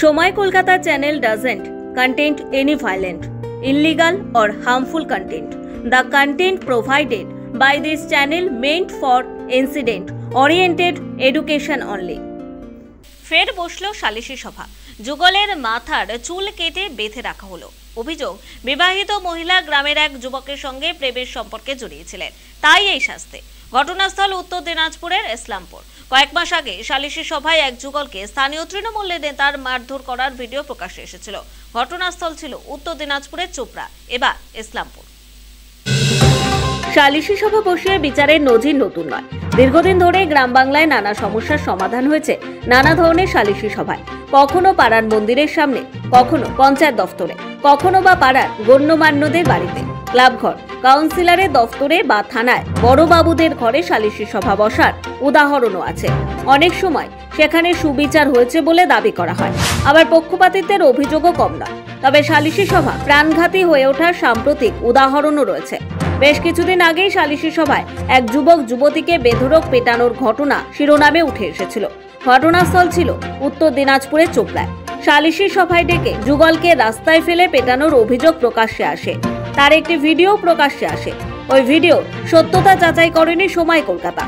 Shomai Kolkata channel doesn't contain any violent, illegal or harmful content. The content provided by this channel meant for incident-oriented education only. ফের বসলো সালিশি সভা। যুগলের মাথার চুল কেটে বেঁধে রাখা হলো। অভিযোগ, বিবাহিত মহিলা গ্রামের এক যুবকের সঙ্গে প্রেমের সম্পর্কে জড়িয়েছিলেন, তাই এই শাস্তি। ঘটনাস্থল উত্তর দিনাজপুরের ইসলামপুর। কয়েক মাস আগে সালিশি সভায় এক যুগলকে স্থানীয় তৃণমূল নেতার মারধর করার ভিডিও প্রকাশ্যে এসেছিল। ঘটনাস্থল ছিল উত্তর দিনাজপুরের চোপড়া, এবার ইসলামপুর। সালিশি সভা বসিয়ে বিচারের নজির নতুন নয়। দীর্ঘদিন ধরে গ্রাম বাংলায় নানা সমস্যার সমাধান হয়েছে নানা ধরনের সালিশি সভায়। কখনো পাড়ার মন্দিরের সামনে, কখনো পঞ্চায়েত দফতরে, কখনো বা পাড়ার গণ্যমান্যদের বাড়িতে, ক্লাবঘর, কাউন্সিলরের দফতরে বা থানায় বড় বাবুদের ঘরে সালিশি সভা বসার উদাহরণও আছে। অনেক সময় সেখানে সুবিচার হয়েছে বলে দাবি করা হয়, আবার পক্ষপাতিত্বের অভিযোগও কম নয়। তবে সালিশি সভা প্রাণঘাতী হয়ে ওঠার সাম্প্রতিক উদাহরণও রয়েছে। বেশ কিছুদিন আগেই সালিশি সভায় এক যুবক যুবতীকে বেধড়ক পেটানোর ঘটনা শিরোনামে উঠে এসেছিল। ঘটনাস্থল ছিল উত্তর দিনাজপুরের চোপড়ায়। সালিশি সভায় ডেকে যুগলকে রাস্তায় ফেলে পেটানোর অভিযোগ প্রকাশ্যে আসে। তার একটি ভিডিও প্রকাশ্যে আসে। ওই ভিডিও সত্যতা যাচাই করেনি সময় কলকাতা।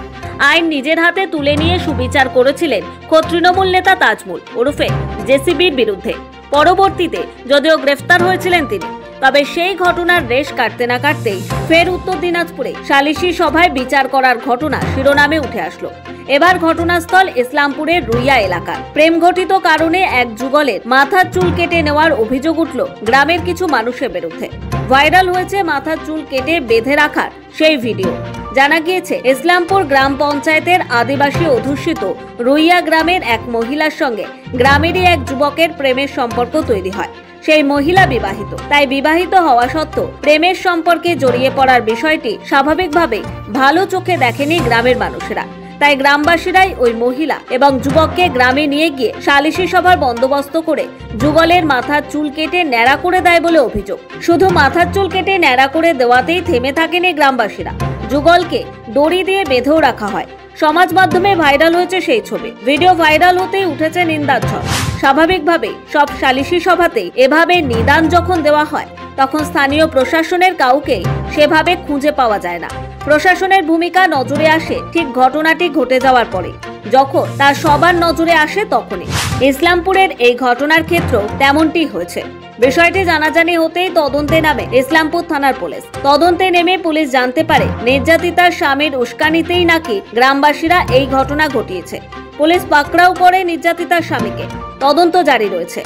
আইন নিজের হাতে তুলে নিয়ে সুবিচার করেছিলেন খোদ তৃণমূল নেতা তাজমুল ওরফে জেসিবির বিরুদ্ধে। পরবর্তীতে যদিও গ্রেফতার হয়েছিলেন তিনি, তবে সেই ঘটনার রেশ কাটতে না কাটতেই ফের উত্তর দিনাজপুরে সালিশি সভায় বিচার করার ঘটনা শিরোনামে উঠে আসলো। এবার ঘটনাস্থল ইসলামপুরের রুইয়া এলাকা। প্রেম ঘটিত কারণে এক যুগলের মাথার চুল কেটে নেওয়ার অভিযোগ উঠল গ্রামের কিছু মানুষের বিরুদ্ধে। ভাইরাল হয়েছে মাথার চুল কেটে বেঁধে রাখার সেই ভিডিও। জানা গিয়েছে, ইসলামপুর গ্রাম পঞ্চায়েতের আদিবাসী অধ্যুষিত রুইয়া গ্রামের এক মহিলার সঙ্গে গ্রামেরই এক যুবকের প্রেমের সম্পর্ক তৈরি হয়। সেই মহিলা বিবাহিত, তাই বিবাহিত হওয়া সত্ত্বেও প্রেমের সম্পর্কে জড়িয়ে পড়ার বিষয়টি স্বাভাবিকভাবে ভালো চোখে দেখেনি গ্রামের মানুষেরা। তাই গ্রামবাসীরাই ওই মহিলা এবং যুবককে গ্রামে নিয়ে গিয়ে সালিশি সভার বন্দোবস্ত করে যুগলের মাথার চুল কেটে ন্যাড়া করে দেয় বলে অভিযোগ। শুধু মাথার চুল কেটে ন্যাড়া করে দেওয়াতেই থেমে থাকেনি গ্রামবাসীরা, যুগলকে দড়ি দিয়ে বেঁধেও রাখা হয়। সমাজ মাধ্যমে ভাইরাল হয়েছে সেই ছবি। ভিডিও ভাইরাল হতেই উঠেছে নিন্দার ঝড়। স্বাভাবিকভাবেই সব সালিশি সভাতেই এভাবে নিদান যখন দেওয়া হয়, তখন স্থানীয় প্রশাসনের কাউকে সেভাবে খুঁজে পাওয়া যায় না। প্রশাসনের ভূমিকা নজরে আসে ঠিক ঘটনাটি ঘটে যাওয়ার পরে, যখন তা সবার নজরে আসে তখনই। ইসলামপুরের এই ঘটনার ক্ষেত্রেও তেমনটি হয়েছে। বিষয়টি জানাজানি হতেই তদন্তে নামে ইসলামপুর থানার পুলিশ। তদন্তে নেমে পুলিশ জানতে পারে নির্যাতিতার স্বামীর উস্কানিতেই নাকি গ্রামবাসীরা এই ঘটনা ঘটিয়েছে। পুলিশ পাকড়াও করে নির্যাতিতার স্বামীকে। তদন্ত জারি রয়েছে।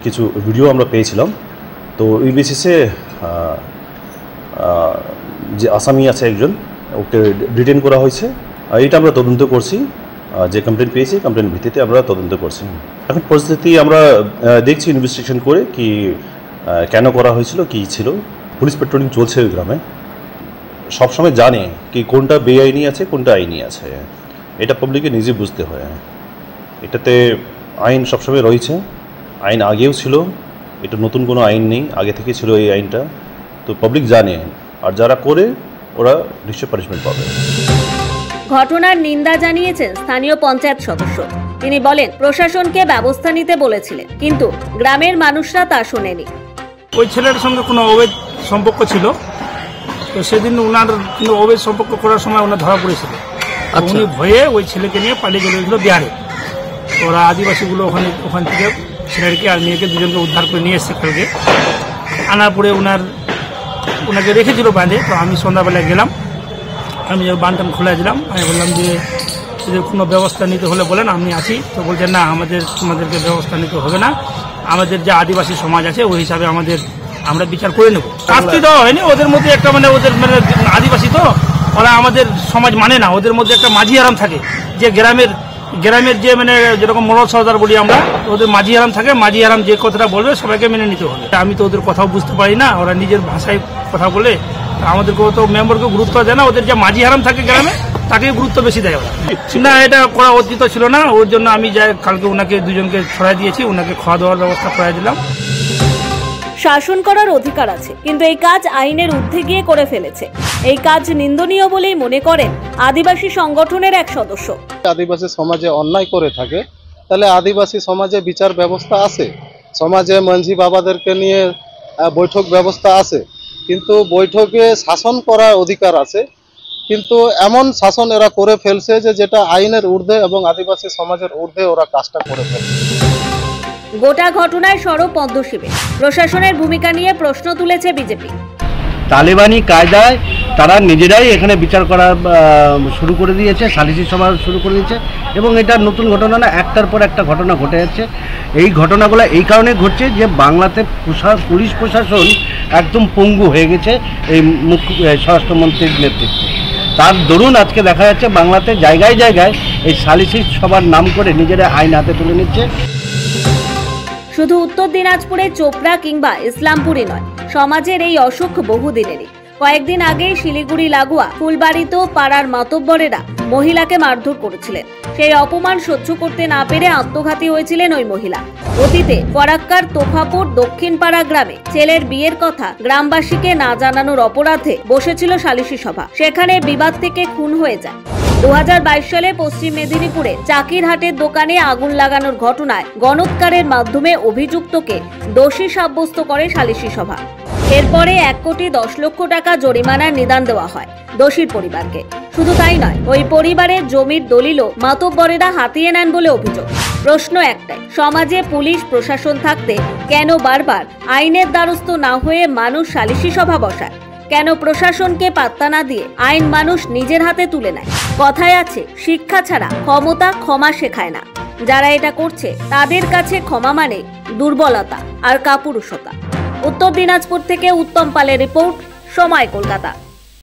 কিছু ভিডিও আমরা পেয়েছিলাম, তো এই বেসিসে যে আসামি আছে একজন, ওকে ডিটেইন করা হয়েছে। এটা আমরা তদন্ত করছি। যে কমপ্লেন পেয়েছি, কমপ্লেন ভিত্তিতে আমরা তদন্ত করছি। এখন পরিস্থিতি আমরা দেখছি ইনভেস্টিগেশন করে কি কেন করা হয়েছিল, কি ছিল। পুলিশ পেট্রোলিং চলছে ওই গ্রামে। সবসময় জানে কি কোনটা বেআইনি আছে, কোনটা আইনি আছে। এটা পাবলিকে নিজে বুঝতে হয়। এটাতে আইন সবসময় রয়েছে, আইন আগেও ছিল, এটা নতুন কোনো আইন নেই, আগে থেকে ছিল এই আইনটা। তো পাবলিক জানে, আর যারা করে ওরা নিশ্চয় পানিশমেন্ট পাবে। ঘটনার নিন্দা জানিয়েছেন স্থানীয় পঞ্চায়েত সদস্য। তিনি বলেন, প্রশাসনকে ব্যবস্থা নিতে বলেছিলেন, কিন্তু গ্রামের মানুষরা তা শোনেনি। ওই ছেলের সঙ্গে কোনো অবৈধ সম্পর্ক ছিল, তো সেদিন ওনার কিন্তু অবৈধ সম্পর্ক করার সময় ওনার ধরা পড়েছিল। উনি ভয়ে ওই ছেলেকে নিয়ে পালিয়ে চলে গেছিল বিহারে। ওরা আদিবাসীগুলো ওখান থেকে ছেলেকে আর মেয়েকে দুজনকে উদ্ধার করে নিয়ে এসছে কালকে। আনার পরে ওনাকে রেখেছিল বাঁধে। তো আমি সন্ধ্যাবেলায় গেলাম, আমি বানটান খুলে দিলাম। আমি বললাম যে এদের কোনো ব্যবস্থা নিতে হলে বলেন, আমি আছি। তো বলছেন না, তোমাদেরকে ব্যবস্থা নিতে হবে না, আমাদের যে আদিবাসী সমাজ আছে ওই হিসাবে আমরা বিচার করে নেব। শাস্তি দেওয়া হয়নি। ওদের মধ্যে একটা ওদের আদিবাসী তো ওরা আমাদের সমাজ মানে না। ওদের মধ্যে একটা মাঝি আরাম থাকে, যে গ্রামের যে যেরকম মোড়ল সর্দার বলি আমরা, ওদের মাঝি আরাম থাকে। মাঝি আরাম যে কথাটা বলবে সবাইকে মেনে নিতে হবে। আমি তো ওদের কথাও বুঝতে পারি না, ওরা নিজের ভাষায় কথা বলে। আমাদেরকে তো মেম্বারকে গুরুত্ব দেয় না। ওদের যে মাঝি আরাম থাকে গ্রামে, তাকে গুরুত্ব বেশি দেয় ওরা। না, এটা করা উচিত ছিল না। ওর জন্য আমি যাই কালকে ওনাকে দুজনকে ছড়াই দিয়েছি, ওনাকে খাওয়া দাওয়ার ব্যবস্থা করাই দিলাম। শাসন করার অধিকার আছে, কিন্তু এই কাজ আইনের ঊর্ধ্বে গিয়ে করে ফেলেছে। এই কাজ নিন্দনীয় বলেই মনে করেন আদিবাসী সংগঠনের এক সদস্য। আদিবাসী সমাজে অন্যায় করে থাকে, তাহলে আদিবাসী সমাজে বিচার ব্যবস্থা আছে, সমাজে মাঝি বাবাদেরকে নিয়ে বৈঠক ব্যবস্থা আছে, কিন্তু বৈঠকে শাসন করার অধিকার আছে, কিন্তু এমন শাসন এরা করে ফেলছে যে যেটা আইনের ঊর্ধ্বে এবং আদিবাসী সমাজের ঊর্ধ্বে ওরা কাজটা করে ফেলছে। গোটা ঘটনায় সরব পদ্মশিবির। প্রশাসনের ভূমিকা নিয়ে প্রশ্ন তুলেছে বিজেপি। তালেবানি কায়দায় তারা নিজেরাই এখানে বিচার করা শুরু করে দিয়েছে, সালিসি সভা শুরু করে দিয়েছে, এবং এটা নতুন ঘটনা না, একটার পর একটা ঘটনা ঘটে যাচ্ছে। এই ঘটনাগুলো এই কারণে ঘটছে যে বাংলাতে পুলিশ প্রশাসন একদম পঙ্গু হয়ে গেছে এই স্বরাষ্ট্রমন্ত্রীর নেতৃত্বে। তার দরুন আজকে দেখা যাচ্ছে বাংলাতে জায়গায় জায়গায় এই সালিসি সভার নাম করে নিজেরা আইন হাতে তুলে নিচ্ছে। শুধু উত্তর দিনাজপুরে চোপড়া কিংবা ইসলামপুরে নয়, সমাজের এই অসুখ বহুদিনেরই। কয়েকদিন আগেই শিলিগুড়ি লাগোয়া ফুলবাড়িতেও পাড়ার মাতব্বরেরা মহিলাকে মারধর করেছিলেন। সেই অপমান সহ্য করতে না পেরে আত্মঘাতী হয়েছিলেন ওই মহিলা। অতীতে ফরাক্কার তোফাপুর দক্ষিণপাড়া গ্রামে ছেলের বিয়ের কথা গ্রামবাসীকে না জানানোর অপরাধে বসেছিল সালিশি সভা। সেখানে বিবাদ থেকে খুন হয়ে যায়। 2022 সালে পশ্চিম মেদিনীপুরে চাকিরহাটের দোকানে আগুন লাগানোর ঘটনায় গণৎকারের মাধ্যমে অভিযুক্তকে দোষী সাব্যস্ত করে সালিশি সভা। এরপরে 1,10,00,000 টাকা জরিমানার নিদান দেওয়া হয় দোষীর পরিবারকে। শুধু তাই নয়, ওই পরিবারের জমির দলিলও মাতব্বরেরা হাতিয়ে নেন বলে অভিযোগ। প্রশ্ন একটাই, সমাজে পুলিশ প্রশাসন থাকতে কেন বারবার আইনের দ্বারস্থ না হয়ে মানুষ সালিশি সভা বসায়? কেন প্রশাসনকে পাত্তা না দিয়ে আইন মানুষ নিজের হাতে তুলে নেয়? কথায় আছে, শিক্ষা ছাড়া ক্ষমতা ক্ষমা শেখায় না। যারা এটা করছে তাদের কাছে ক্ষমা মানে দুর্বলতা আর কাপুরুষতা। উত্তর দিনাজপুর থেকে উত্তম পালের রিপোর্ট, সময় কলকাতা।